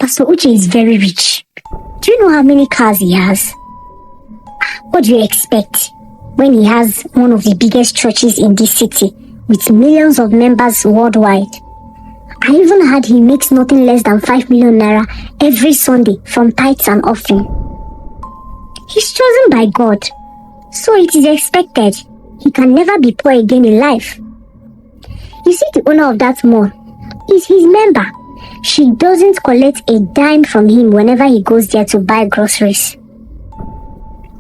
Pastor Uche is very rich. Do you know how many cars he has? What do you expect when he has one of the biggest churches in this city with millions of members worldwide? I even heard he makes nothing less than 5 million naira every Sunday from tithes and offering. He's chosen by God, so it is expected he can never be poor again in life. You see, the owner of that mall is his member. She doesn't collect a dime from him whenever he goes there to buy groceries.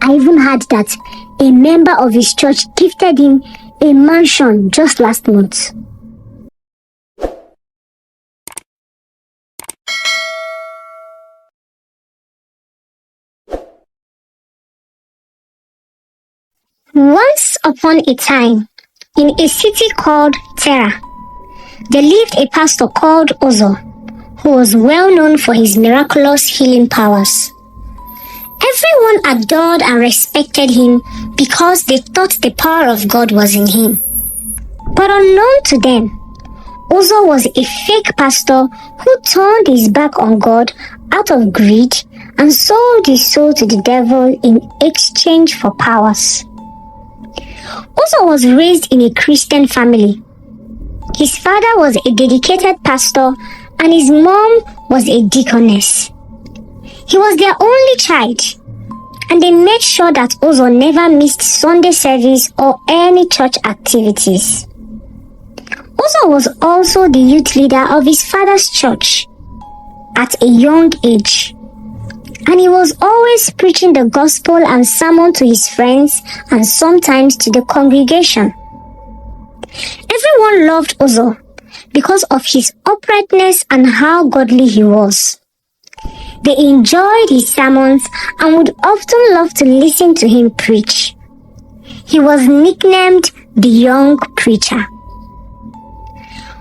I even heard that a member of his church gifted him a mansion just last month. Once upon a time, in a city called Terra, there lived a pastor called Ozo, who was well known for his miraculous healing powers. Everyone adored and respected him because they thought the power of God was in him. But unknown to them, Ozo was a fake pastor who turned his back on God out of greed and sold his soul to the devil in exchange for powers. Ozo was raised in a Christian family. His father was a dedicated pastor and his mom was a deaconess. He was their only child, and they made sure that Ozo never missed Sunday service or any church activities. Ozo was also the youth leader of his father's church at a young age, and he was always preaching the gospel and sermon to his friends and sometimes to the congregation. Everyone loved Ozo because of his uprightness and how godly he was. They enjoyed his sermons and would often love to listen to him preach. He was nicknamed the Young Preacher.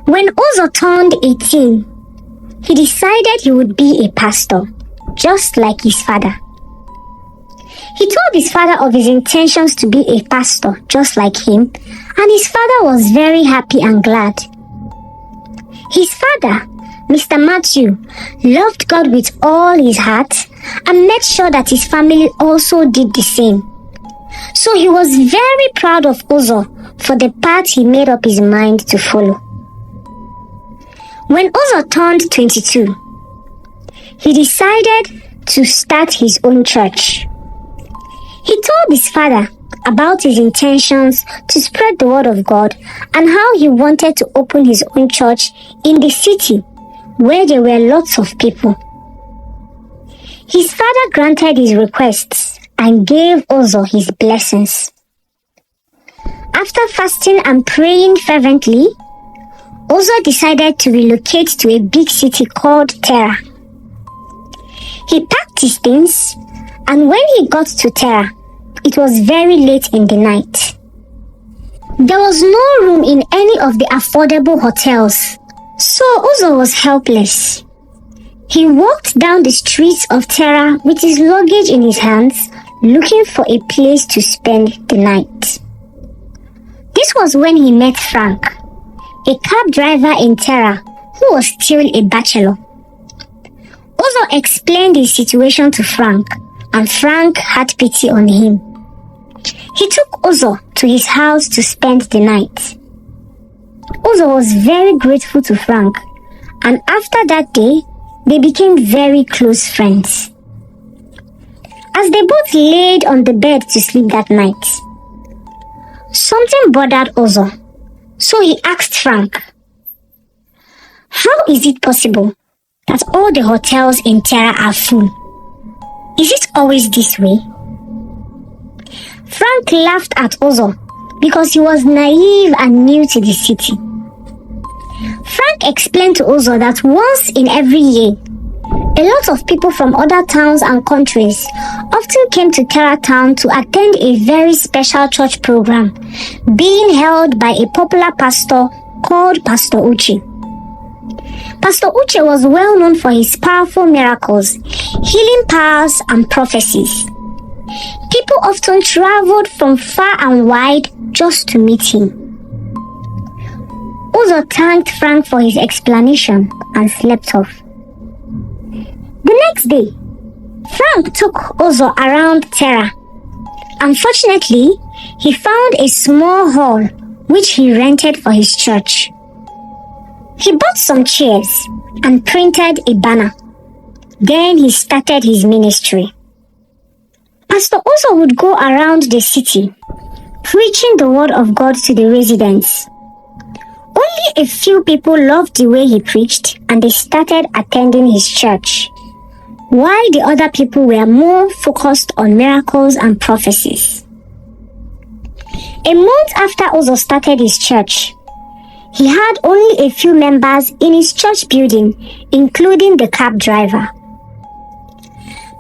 When Ozo turned 18, he decided he would be a pastor, just like his father. He told his father of his intentions to be a pastor, just like him, and his father was very happy and glad. His father, Mr. Matthew, loved God with all his heart and made sure that his family also did the same. So he was very proud of Ozo for the path he made up his mind to follow. When Ozo turned 22, he decided to start his own church. He told his father about his intentions to spread the word of God and how he wanted to open his own church in the city where there were lots of people. His father granted his requests and gave Ozo his blessings. After fasting and praying fervently, Ozo decided to relocate to a big city called Terra. He packed his things, and when he got to Terra, it was very late in the night. There was no room in any of the affordable hotels, so Ozo was helpless. He walked down the streets of Terra with his luggage in his hands, looking for a place to spend the night. This was when he met Frank, a cab driver in Terra who was still a bachelor. Ozo explained his situation to Frank, and Frank had pity on him. He took Ozo to his house to spend the night. Ozo was very grateful to Frank, and after that day, they became very close friends. As they both laid on the bed to sleep that night, something bothered Ozo, so he asked Frank, "How is it possible that all the hotels in Terra are full? Is it always this way?" Frank laughed at Ozo because he was naive and new to the city. Frank explained to Ozo that once in every year, a lot of people from other towns and countries often came to Terra town to attend a very special church program being held by a popular pastor called Pastor Uche. Pastor Uche was well known for his powerful miracles, healing powers, and prophecies. People often traveled from far and wide just to meet him. Ozo thanked Frank for his explanation and slept off. The next day, Frank took Uzo around Terra. Unfortunately, he found a small hall which he rented for his church. He bought some chairs and printed a banner. Then he started his ministry. Pastor Uzo would go around the city, preaching the word of God to the residents. Only a few people loved the way he preached and they started attending his church, while the other people were more focused on miracles and prophecies. A month after Uzo started his church, he had only a few members in his church building, including the cab driver.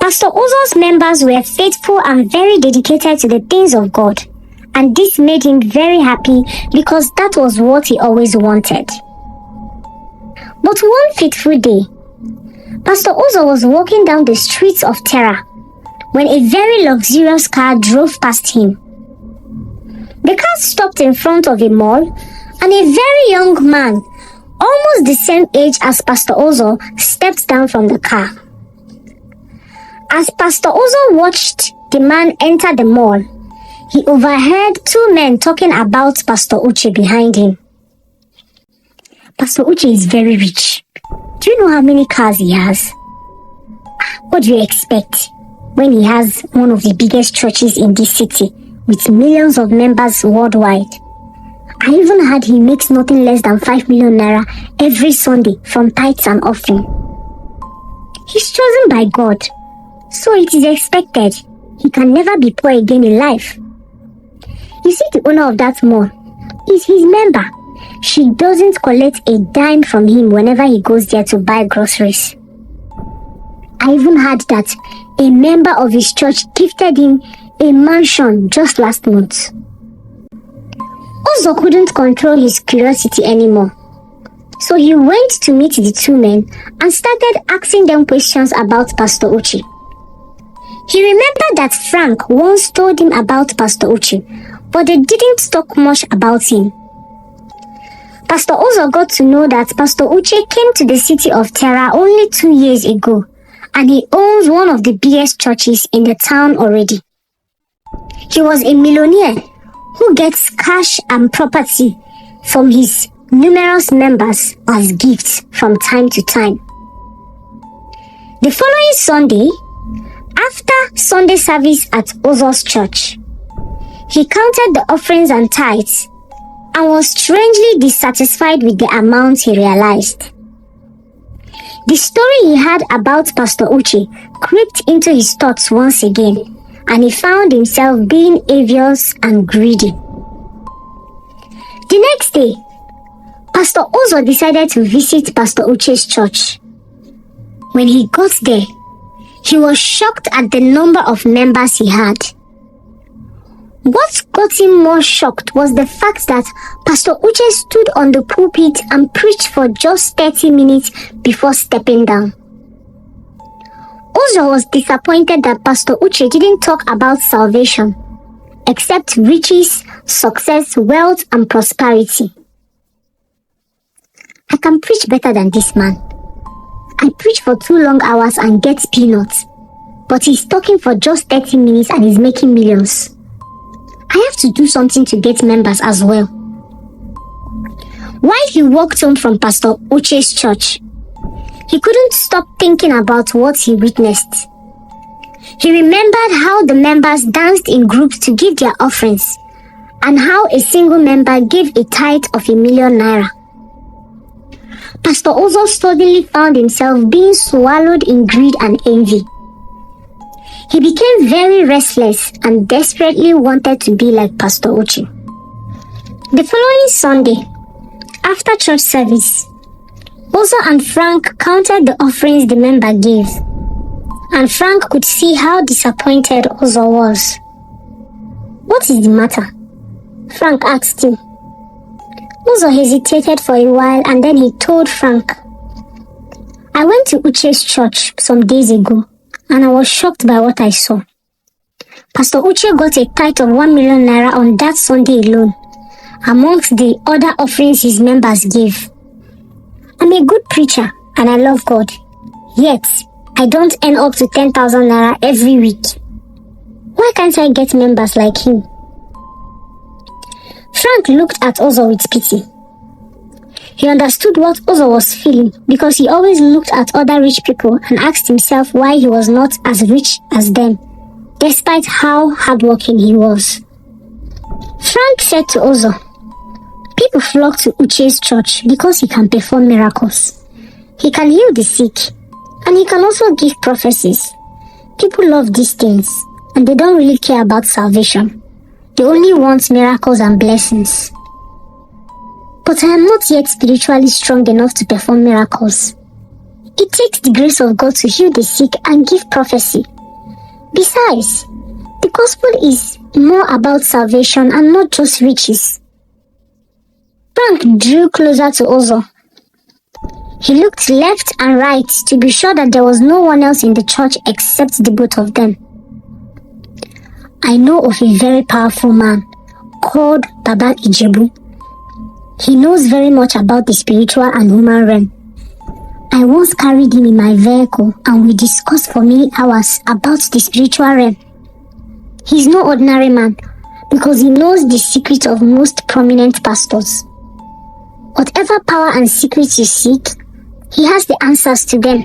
Pastor Uzo's members were faithful and very dedicated to the things of God, and this made him very happy because that was what he always wanted. But one fateful day, Pastor Uzo was walking down the streets of Terra when a very luxurious car drove past him. The car stopped in front of a mall, and a very young man, almost the same age as Pastor Uzo, stepped down from the car. As Pastor Uzo watched the man enter the mall, he overheard two men talking about Pastor Uche behind him. Pastor Uche is very rich. Do you know how many cars he has? What do you expect when he has one of the biggest churches in this city with millions of members worldwide? I even heard he makes nothing less than 5 million naira every Sunday from tithes and offering. He's chosen by God, so it is expected he can never be poor again in life. You see, the owner of that mall is his member. She doesn't collect a dime from him whenever he goes there to buy groceries. I even heard that a member of his church gifted him a mansion just last month. Uzo couldn't control his curiosity anymore, so he went to meet the two men and started asking them questions about Pastor Uche. He remembered that Frank once told him about Pastor Uche, but they didn't talk much about him. Pastor Uzo got to know that Pastor Uche came to the city of Terra only 2 years ago, and he owns one of the biggest churches in the town already. He was a millionaire who gets cash and property from his numerous members as gifts from time to time. The following Sunday, after Sunday service at Uzo's church, he counted the offerings and tithes and was strangely dissatisfied with the amount he realized. The story he had about Pastor Uche crept into his thoughts once again, and he found himself being envious and greedy. The next day, Pastor Uzo decided to visit Pastor Uche's church. When he got there, he was shocked at the number of members he had. What got him more shocked was the fact that Pastor Uche stood on the pulpit and preached for just 30 minutes before stepping down. Uzo was disappointed that Pastor Uche didn't talk about salvation, except riches, success, wealth, and prosperity. I can preach better than this man. I preach for 2 long hours and get peanuts, but he's talking for just 30 minutes and he's making millions. I have to do something to get members as well. While he walked home from Pastor Uche's church, he couldn't stop thinking about what he witnessed. He remembered how the members danced in groups to give their offerings, and how a single member gave a tithe of 1 million naira. Pastor Uzo suddenly found himself being swallowed in greed and envy. He became very restless and desperately wanted to be like Pastor Uche. The following Sunday, after church service, Uzo and Frank counted the offerings the member gave, and Frank could see how disappointed Uzo was. "What is the matter?" Frank asked him. Uzo hesitated for a while and then he told Frank, "I went to Uche's church some days ago and I was shocked by what I saw. Pastor Uche got a tithe of 1 million naira on that Sunday alone, amongst the other offerings his members gave. I'm a good preacher and I love God, yet I don't earn up to 10,000 naira every week. Why can't I get members like him? Frank looked at Ozo with pity. He understood what Ozo was feeling because he always looked at other rich people and asked himself why he was not as rich as them, despite how hardworking he was. Frank said to Ozo, "People flock to Uche's church because he can perform miracles. He can heal the sick, and he can also give prophecies. People love these things, and they don't really care about salvation. They only want miracles and blessings. But I am not yet spiritually strong enough to perform miracles. It takes the grace of God to heal the sick and give prophecy. Besides, the gospel is more about salvation and not just riches." Frank drew closer to Ozo. He looked left and right to be sure that there was no one else in the church except the both of them. "I know of a very powerful man called Baba Ijebu. He knows very much about the spiritual and human realm. I once carried him in my vehicle and we discussed for many hours about the spiritual realm. He's no ordinary man because he knows the secret of most prominent pastors. Whatever power and secrets you seek, he has the answers to them.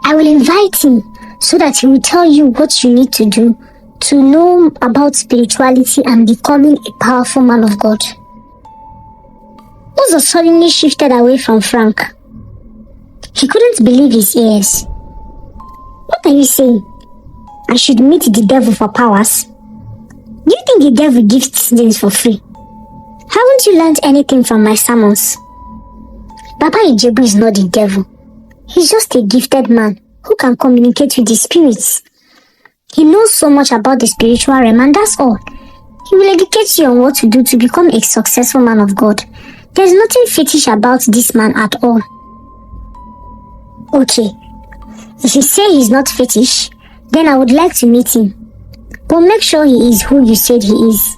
I will invite him so that he will tell you what you need to do to know about spirituality and becoming a powerful man of God." Ozo suddenly shifted away from Frank. He couldn't believe his ears. "What are you saying? I should meet the devil for powers? Do you think the devil gives things for free? Haven't you learned anything from my sermons? Baba Ijebu is not the devil. He's just a gifted man who can communicate with the spirits. He knows so much about the spiritual realm and that's all. He will educate you on what to do to become a successful man of God. There's nothing fetish about this man at all." "Okay, if you say he's not fetish, then I would like to meet him. But make sure he is who you said he is."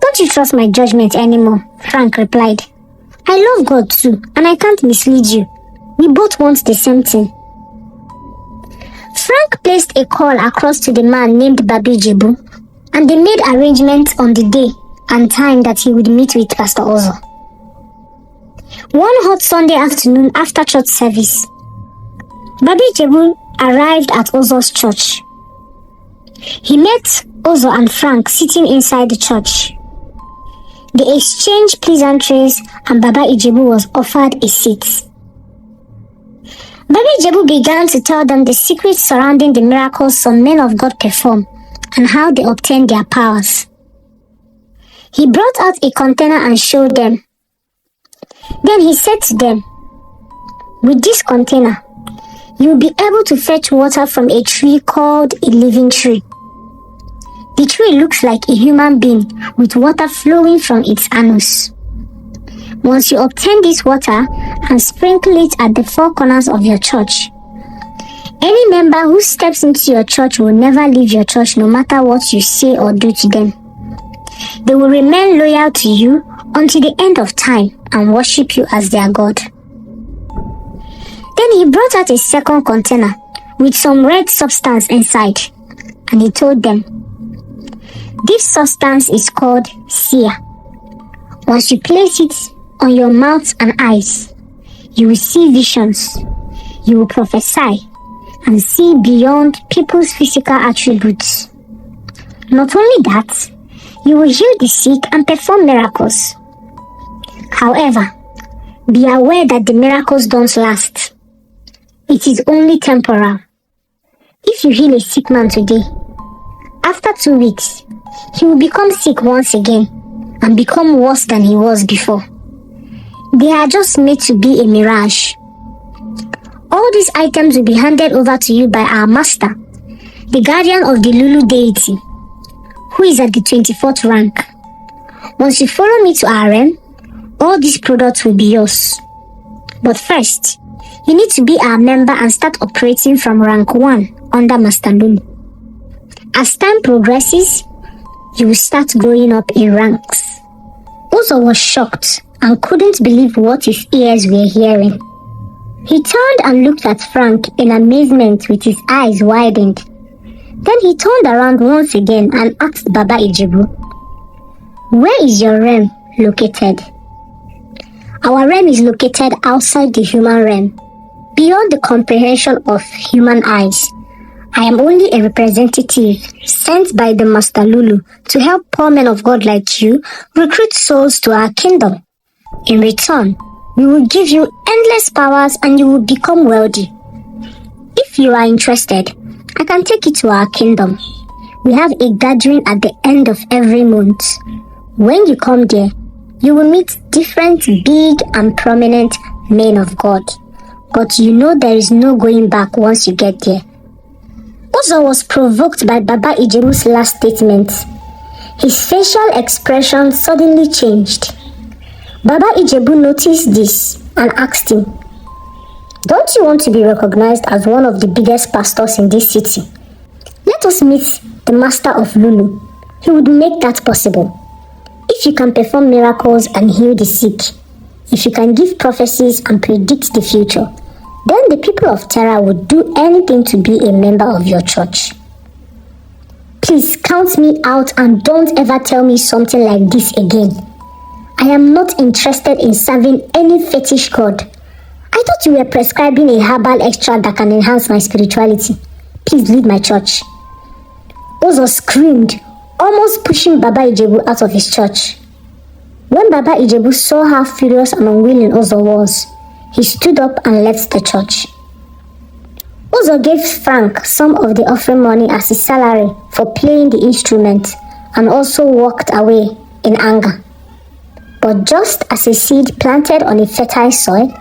"Don't you trust my judgment anymore?" Frank replied. "I love God too, and I can't mislead you. We both want the same thing." Frank placed a call across to the man named Babi Jebu, and they made arrangements on the day and time that he would meet with Pastor Ozo. One hot Sunday afternoon after church service, Babi Jebu arrived at Ozo's church. He met Ozo and Frank sitting inside the church. They exchanged pleasantries and Baba Ijebu was offered a seat. Babi Ijebu began to tell them the secrets surrounding the miracles some men of God perform and how they obtain their powers. He brought out a container and showed them. Then he said to them, "With this container, you will be able to fetch water from a tree called a living tree. The tree looks like a human being with water flowing from its anus. Once you obtain this water and sprinkle it at the four corners of your church, any member who steps into your church will never leave your church no matter what you say or do to them. They will remain loyal to you until the end of time and worship you as their God." Then he brought out a second container with some red substance inside, and he told them, "This substance is called seer. Once you place it on your mouth and eyes, you will see visions, you will prophesy, and see beyond people's physical attributes. Not only that, you will heal the sick and perform miracles. However, be aware that the miracles don't last. It is only temporal. If you heal a sick man today, after 2 weeks, he will become sick once again and become worse than he was before. They are just made to be a mirage. All these items will be handed over to you by our master, the guardian of the Lulu deity, who is at the 24th rank. Once you follow me to our realm, all these products will be yours. But first, you need to be our member and start operating from rank 1 under Master Lulu. As time progresses, you will start growing up in ranks." Ozo was shocked and couldn't believe what his ears were hearing. He turned and looked at Frank in amazement with his eyes widened. Then he turned around once again and asked Baba Ijebu, "Where is your realm located?" "Our realm is located outside the human realm, beyond the comprehension of human eyes. I am only a representative sent by the Master Lulu to help poor men of God like you recruit souls to our kingdom. In return, we will give you endless powers and you will become wealthy. If you are interested, I can take you to our kingdom. We have a gathering at the end of every month. When you come there, you will meet different big and prominent men of God. But you know there is no going back once you get there." Uzo was provoked by Baba Ijebu's last statement. His facial expression suddenly changed. Baba Ijebu noticed this and asked him, "Don't you want to be recognized as one of the biggest pastors in this city? Let us meet the master of Lulu. He would make that possible. If you can perform miracles and heal the sick, if you can give prophecies and predict the future, then the people of Terra would do anything to be a member of your church. Please count me out and don't ever tell me something like this again. I am not interested in serving any fetish god. I thought you were prescribing a herbal extract that can enhance my spirituality. Please leave my church." Uzo screamed, almost pushing Baba Ijebu out of his church. When Baba Ijebu saw how furious and unwilling Uzo was, he stood up and left the church. Uzo gave Frank some of the offering money as his salary for playing the instrument and also walked away in anger. But just as a seed planted on a fertile soil,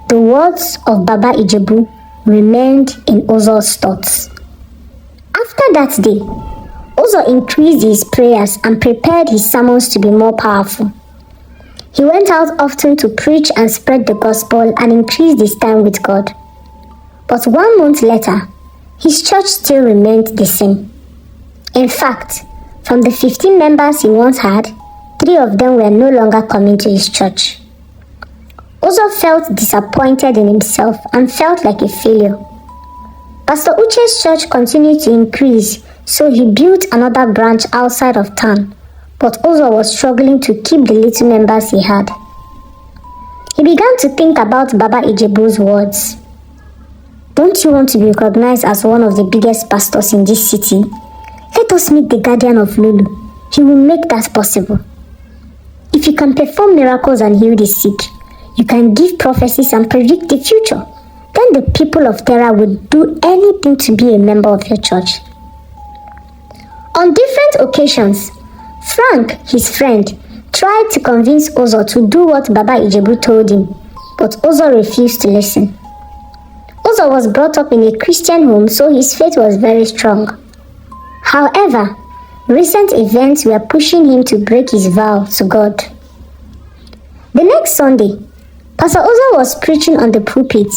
the words of Baba Ijebu remained in Uzo's thoughts. After that day, Uzo increased his prayers and prepared his sermons to be more powerful. He went out often to preach and spread the gospel and increased his time with God. But 1 month later, his church still remained the same. In fact, from the 15 members he once had, 3 of them were no longer coming to his church. Uzo felt disappointed in himself and felt like a failure. Pastor Uche's church continued to increase, so he built another branch outside of town, but Uzo was struggling to keep the little members he had. He began to think about Baba Ijebu's words. "Don't you want to be recognized as one of the biggest pastors in this city? Let us meet the guardian of Lulu. He will make that possible. If you can perform miracles and heal the sick, you can give prophecies and predict the future. Then the people of Terra would do anything to be a member of your church." On different occasions, Frank, his friend, tried to convince Uzo to do what Baba Ijebu told him, but Uzo refused to listen. Uzo was brought up in a Christian home, so his faith was very strong. However, recent events were pushing him to break his vow to God. The next Sunday, Pastor Uzo was preaching on the pulpit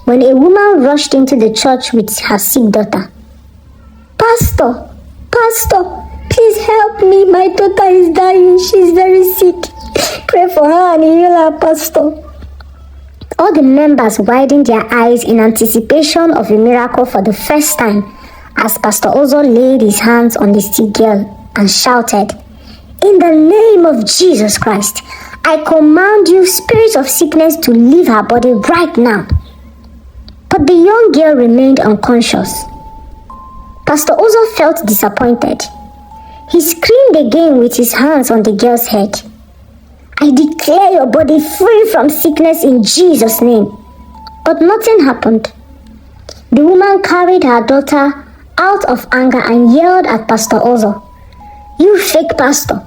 when a woman rushed into the church with her sick daughter. Pastor, please help me. My daughter is dying. She's very sick. Pray for her and heal her, Pastor." All the members widened their eyes in anticipation of a miracle for the first time as Pastor Uzo laid his hands on the sick girl and shouted, "In the name of Jesus Christ, I command you, spirit of sickness, to leave her body right now." But the young girl remained unconscious. Pastor Uzo felt disappointed. He screamed again with his hands on the girl's head. "I declare your body free from sickness in Jesus' name." But nothing happened. The woman carried her daughter out of anger and yelled at Pastor Uzo, "You fake pastor!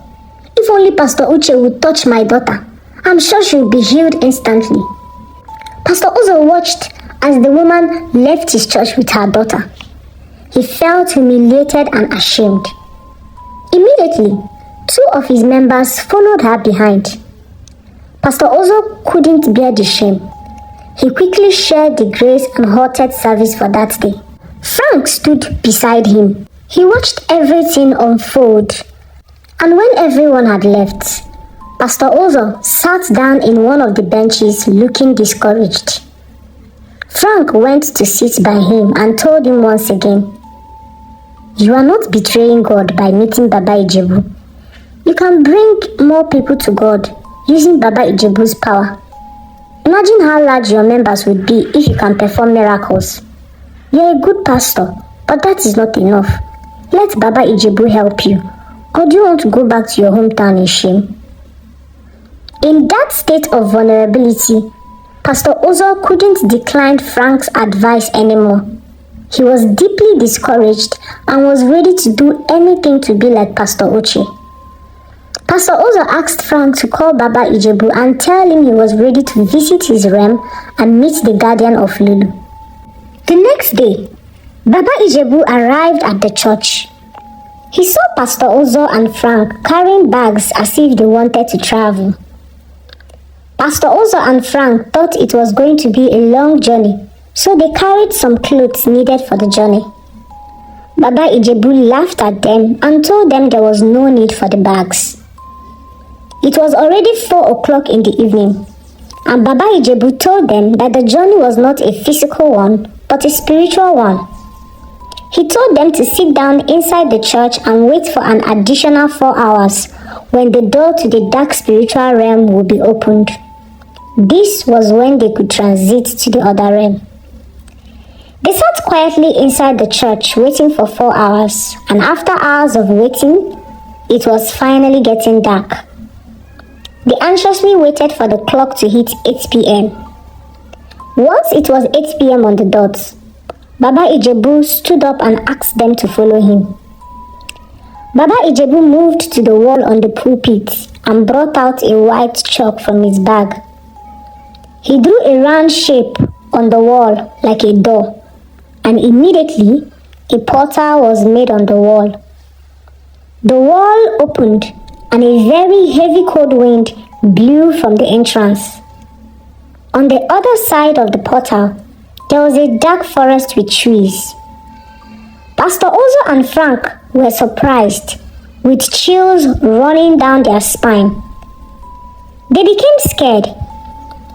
If only Pastor Uche would touch my daughter, I'm sure she would be healed instantly." Pastor Uzo watched as the woman left his church with her daughter. He felt humiliated and ashamed. Immediately, 2 of his members followed her behind. Pastor Uzo couldn't bear the shame. He quickly shared the grace and halted service for that day. Frank stood beside him. He watched everything unfold. And when everyone had left, Pastor Uzo sat down in one of the benches looking discouraged. Frank went to sit by him and told him once again, "You are not betraying God by meeting Baba Ijebu. You can bring more people to God using Baba Ijebu's power. Imagine how large your members would be if you can perform miracles. You're a good pastor, but that is not enough. Let Baba Ijebu help you. Or do you want to go back to your hometown in shame?" In that state of vulnerability, Pastor Ozor couldn't decline Frank's advice anymore. He was deeply discouraged and was ready to do anything to be like Pastor Oche. Pastor Ozor asked Frank to call Baba Ijebu and tell him he was ready to visit his realm and meet the guardian of Lulu. The next day, Baba Ijebu arrived at the church. He saw Pastor Ozor and Frank carrying bags as if they wanted to travel. Pastor Ozor and Frank thought it was going to be a long journey, so they carried some clothes needed for the journey. Baba Ijebu laughed at them and told them there was no need for the bags. It was already 4 o'clock in the evening, and Baba Ijebu told them that the journey was not a physical one, but a spiritual one. He told them to sit down inside the church and wait for an additional 4 hours when the door to the dark spiritual realm would be opened. This was when they could transit to the other realm. They sat quietly inside the church waiting for 4 hours, and after hours of waiting, it was finally getting dark. They anxiously waited for the clock to hit 8 p.m. Once it was 8 p.m. on the dot, Baba Ijebu stood up and asked them to follow him. Baba Ijebu moved to the wall on the pulpit and brought out a white chalk from his bag. He drew a round shape on the wall like a door, and immediately a portal was made on the wall. The wall opened and a very heavy cold wind blew from the entrance. On the other side of the portal, there was a dark forest with trees. Pastor Ozor and Frank were surprised, with chills running down their spine. They became scared,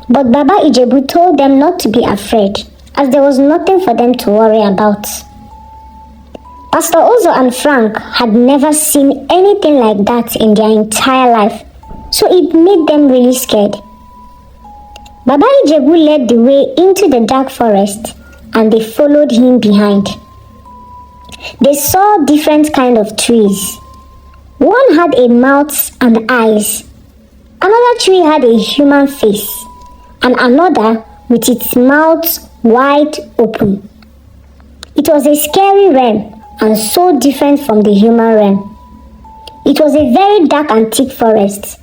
but Baba Ijebu told them not to be afraid, as there was nothing for them to worry about. Pastor Ozor and Frank had never seen anything like that in their entire life, so it made them really scared. Baba Ijebu led the way into the dark forest, and they followed him behind. They saw different kinds of trees. One had a mouth and eyes. Another tree had a human face, and another with its mouth wide open. It was a scary realm and so different from the human realm. It was a very dark and thick forest,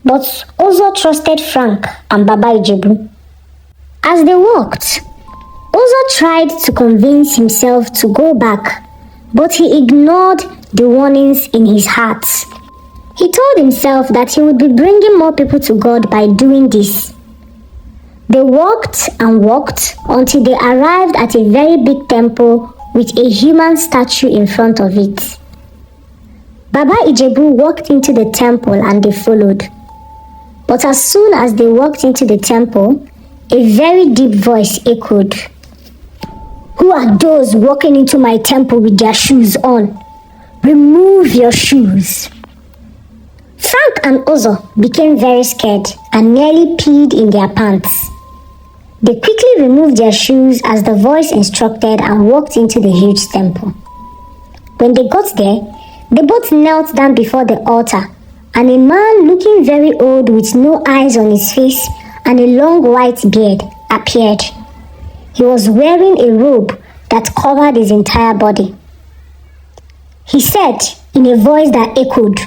but Ozor trusted Frank and Baba Ijebu. As they walked, Ozor tried to convince himself to go back, but he ignored the warnings in his heart. He told himself that he would be bringing more people to God by doing this. They walked and walked until they arrived at a very big temple with a human statue in front of it. Baba Ijebu walked into the temple and they followed. But as soon as they walked into the temple, a very deep voice echoed, "Who are those walking into my temple with their shoes on? Remove your shoes." Frank and Ozor became very scared and nearly peed in their pants. They quickly removed their shoes as the voice instructed and walked into the huge temple. When they got there, they both knelt down before the altar, and a man looking very old with no eyes on his face and a long white beard appeared. He was wearing a robe that covered his entire body. He said in a voice that echoed,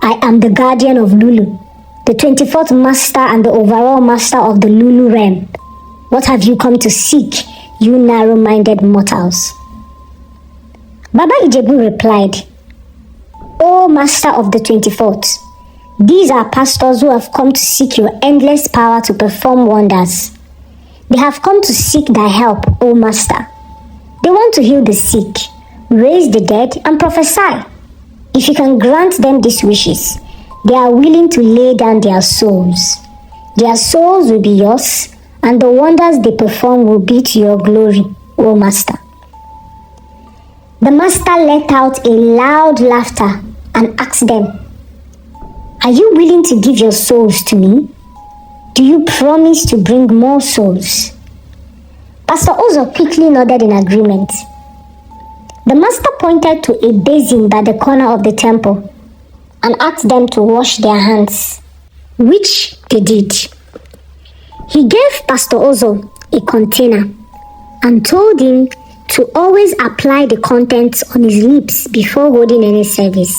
"I am the guardian of Lulu, the 24th master and the overall master of the Lulu realm. What have you come to seek, you narrow-minded mortals?" Baba Ijebu replied, "O master of the 24th, these are pastors who have come to seek your endless power to perform wonders. They have come to seek thy help, O master. They want to heal the sick, raise the dead, and prophesy. If you can grant them these wishes, they are willing to lay down their souls. Their souls will be yours, and the wonders they perform will be to your glory, O Master." The master let out a loud laughter and asked them, "Are you willing to give your souls to me? Do you promise to bring more souls?" Pastor Ozo quickly nodded in agreement. The master pointed to a basin by the corner of the temple and asked them to wash their hands, which they did. He gave Pastor Ozo a container and told him to always apply the contents on his lips before holding any service.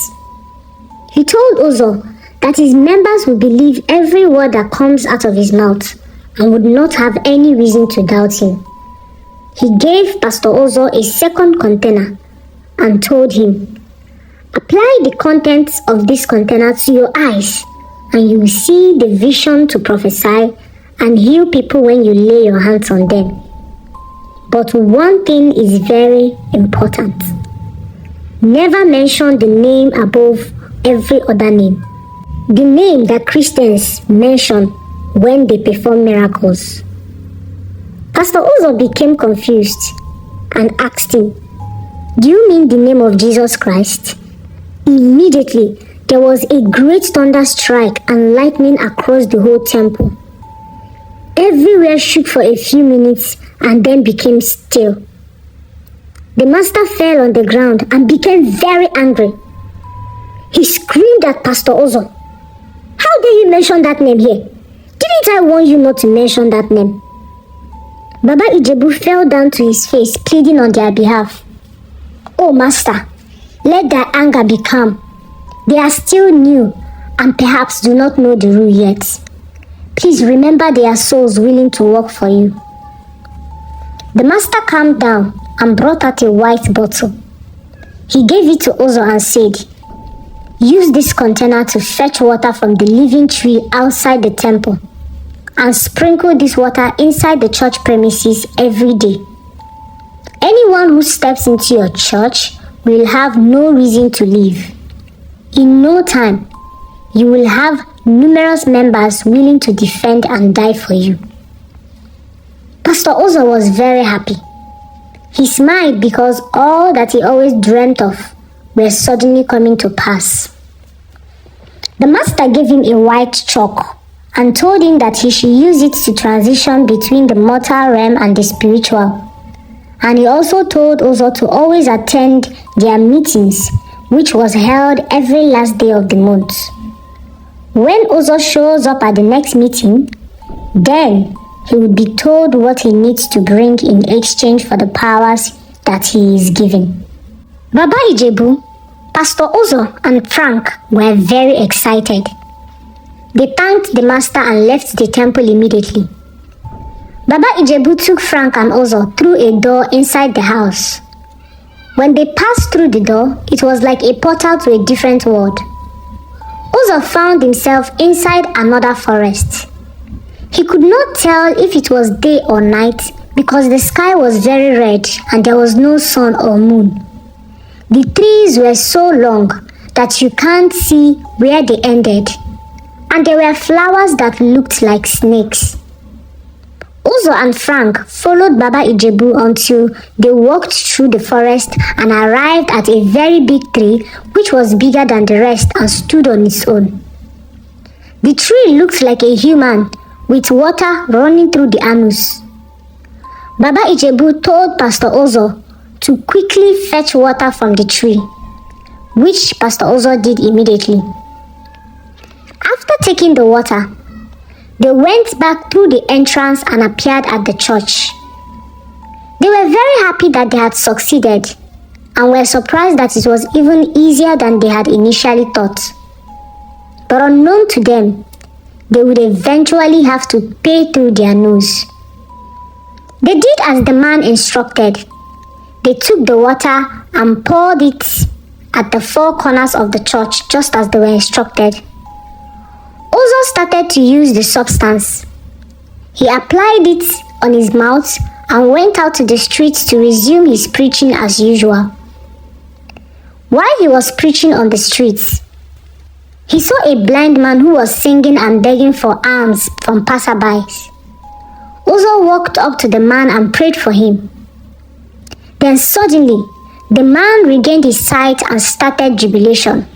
He told Ozo that his members would believe every word that comes out of his mouth and would not have any reason to doubt him. He gave Pastor Ozo a second container and told him, "Apply the contents of this container to your eyes, and you will see the vision to prophesy and heal people when you lay your hands on them. But one thing is very important. Never mention the name above every other name, the name that Christians mention when they perform miracles." Pastor Ozo became confused and asked him, "Do you mean the name of Jesus Christ?" Immediately, there was a great thunder strike and lightning across the whole temple. Everywhere shook for a few minutes and then became still. The master fell on the ground and became very angry. He screamed at Pastor Ozo, "How dare you mention that name here? Didn't I warn you not to mention that name?" Baba Ijebu fell down to his face, pleading on their behalf. "Oh Master, let their anger be calm. They are still new and perhaps do not know the rule yet. Please remember they are souls willing to work for you." The master calmed down and brought out a white bottle. He gave it to Ozo and said, "Use this container to fetch water from the living tree outside the temple and sprinkle this water inside the church premises every day. Anyone who steps into your church will have no reason to leave. In no time, you will have numerous members willing to defend and die for you." Pastor Ozo was very happy. He smiled because all that he always dreamt of were suddenly coming to pass. The master gave him a white chalk and told him that he should use it to transition between the mortal realm and the spiritual. And he also told Ozo to always attend their meetings, which was held every last day of the month. When Ozo shows up at the next meeting, then he would be told what he needs to bring in exchange for the powers that he is given. Baba Ijebu, Pastor Ozo, and Frank were very excited. They thanked the master and left the temple immediately. Baba Ijebu took Frank and Ozo through a door inside the house. When they passed through the door, it was like a portal to a different world. Ozo found himself inside another forest. He could not tell if it was day or night because the sky was very red and there was no sun or moon. The trees were so long that you can't see where they ended, and there were flowers that looked like snakes. Ozo and Frank followed Baba Ijebu until they walked through the forest and arrived at a very big tree which was bigger than the rest and stood on its own. The tree looked like a human with water running through the anus. Baba Ijebu told Pastor Ozo to quickly fetch water from the tree, which Pastor Ozo did immediately. After taking the water, they went back through the entrance and appeared at the church. They were very happy that they had succeeded and were surprised that it was even easier than they had initially thought. But unknown to them, they would eventually have to pay through their nose. They did as the man instructed. They took the water and poured it at the four corners of the church just as they were instructed. Ozo started to use the substance. He applied it on his mouth and went out to the streets to resume his preaching as usual. While he was preaching on the streets, he saw a blind man who was singing and begging for alms from passerbys. Uzzah walked up to the man and prayed for him. Then suddenly, the man regained his sight and started jubilation.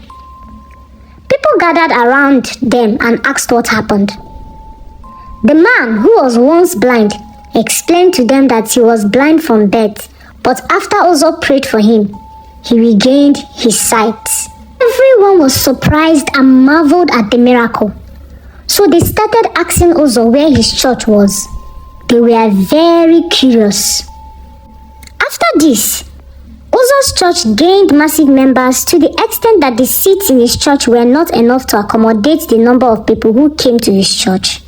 People gathered around them and asked what happened. The man, who was once blind, explained to them that he was blind from birth, but after Uzzah prayed for him, he regained his sight. Everyone was surprised and marveled at the miracle. So they started asking Uzzah where his church was. They were very curious. After this, Uzzah's church gained massive members to the extent that the seats in his church were not enough to accommodate the number of people who came to his church.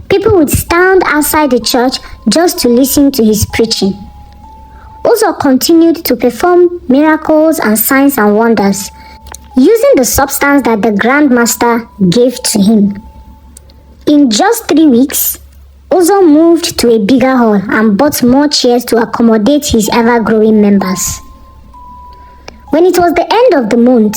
People would stand outside the church just to listen to his preaching. Uzzah continued to perform miracles and signs and wonders, using the substance that the Grand Master gave to him. In just 3 weeks, Uzzah moved to a bigger hall and bought more chairs to accommodate his ever-growing members. When it was the end of the month,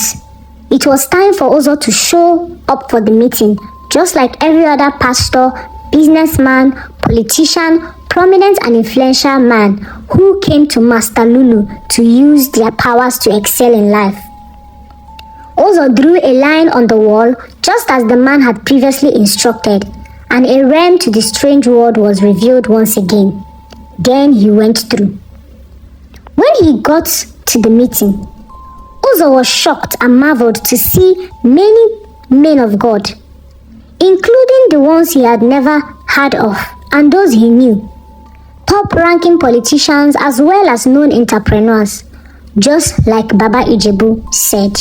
it was time for Uzzah to show up for the meeting, just like every other pastor, businessman, politician, prominent and influential man who came to Master Lulu to use their powers to excel in life. Uzzah drew a line on the wall just as the man had previously instructed, and a realm to the strange world was revealed once again. Then he went through. When he got to the meeting, Uzzah was shocked and marveled to see many men of God, including the ones he had never heard of and those he knew, top-ranking politicians as well as known entrepreneurs, just like Baba Ijebu said.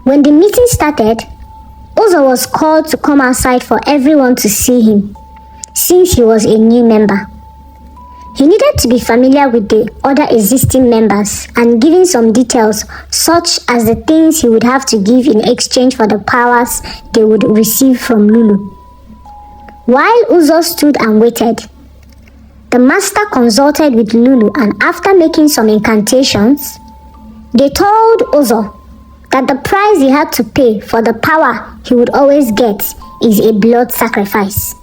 When the meeting started, Uzzah was called to come outside for everyone to see him, since he was a new member. He needed to be familiar with the other existing members and giving some details, such as the things he would have to give in exchange for the powers they would receive from Lulu. While Uzzah stood and waited, the master consulted with Lulu, and after making some incantations, they told Uzzah that the price he had to pay for the power he would always get is a blood sacrifice.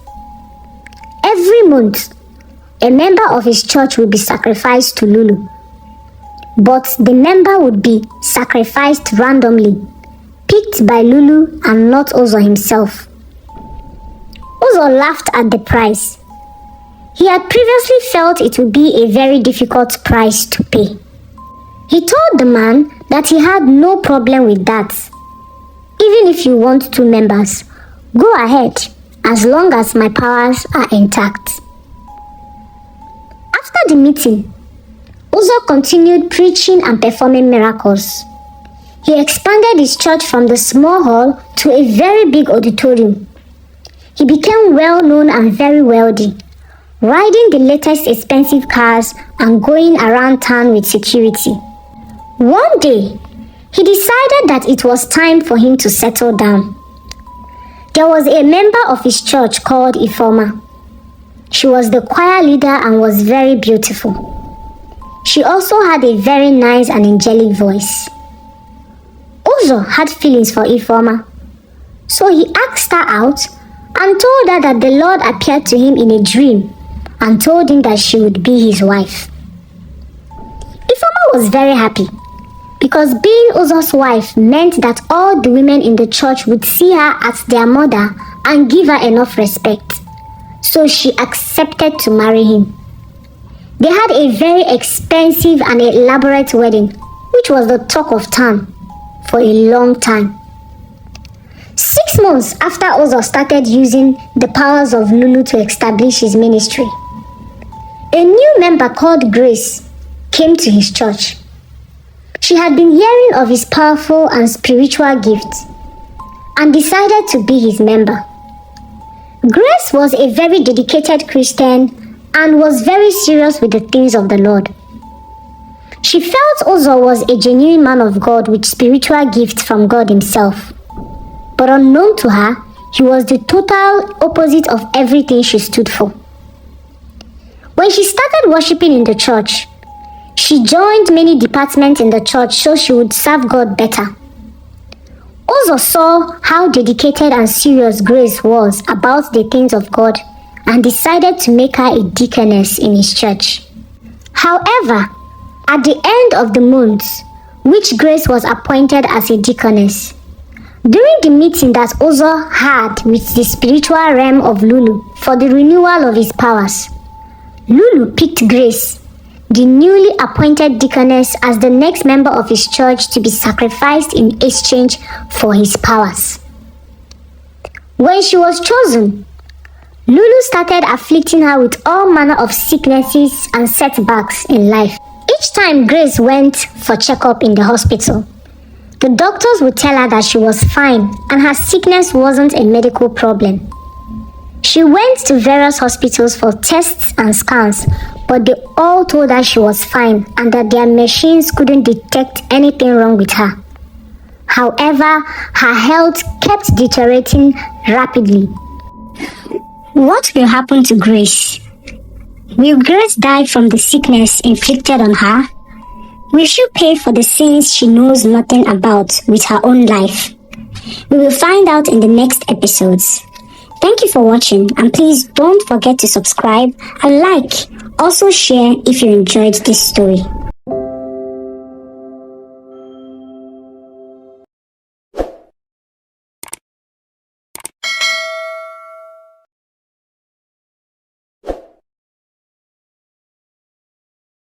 Every month, a member of his church would be sacrificed to Lulu, but the member would be sacrificed randomly, picked by Lulu and not Uzzah himself. Uzzah laughed at the price. He had previously felt it would be a very difficult price to pay. He told the man that he had no problem with that. Even if you want 2 members, go ahead, as long as my powers are intact. After the meeting, Uzzah continued preaching and performing miracles. He expanded his church from the small hall to a very big auditorium. He became well known and very wealthy, riding the latest expensive cars and going around town with security. One day, he decided that it was time for him to settle down. There was a member of his church called Ifeoma. She was the choir leader and was very beautiful. She also had a very nice and angelic voice. Uzzah had feelings for Ifeoma, so he asked her out and told her that the Lord appeared to him in a dream and told him that she would be his wife. Ifeoma was very happy, because being Uzzah's wife meant that all the women in the church would see her as their mother and give her enough respect. So she accepted to marry him. They had a very expensive and elaborate wedding, which was the talk of town for a long time. 6 months after Uzzah started using the powers of Lulu to establish his ministry, a new member called Grace came to his church. She had been hearing of his powerful and spiritual gifts and decided to be his member. Grace was a very dedicated Christian and was very serious with the things of the Lord. She felt Uzzah was a genuine man of God with spiritual gifts from God himself. But unknown to her, he was the total opposite of everything she stood for. When she started worshiping in the church, she joined many departments in the church so she would serve God better. Uzzah saw how dedicated and serious Grace was about the things of God and decided to make her a deaconess in his church. However, at the end of the month, which Grace was appointed as a deaconess, during the meeting that Uzo had with the spiritual realm of Lulu for the renewal of his powers, Lulu picked Grace, the newly appointed deaconess, as the next member of his church to be sacrificed in exchange for his powers. When she was chosen, Lulu started afflicting her with all manner of sicknesses and setbacks in life. Each time Grace went for checkup in the hospital, the doctors would tell her that she was fine and her sickness wasn't a medical problem. She went to various hospitals for tests and scans, but they all told her she was fine and that their machines couldn't detect anything wrong with her. However, her health kept deteriorating rapidly. What will happen to Grace? Will Grace die from the sickness inflicted on her? Will she pay for the sins she knows nothing about with her own life? We will find out in the next episodes. Thank you for watching, and please don't forget to subscribe and like. Also share if you enjoyed this story.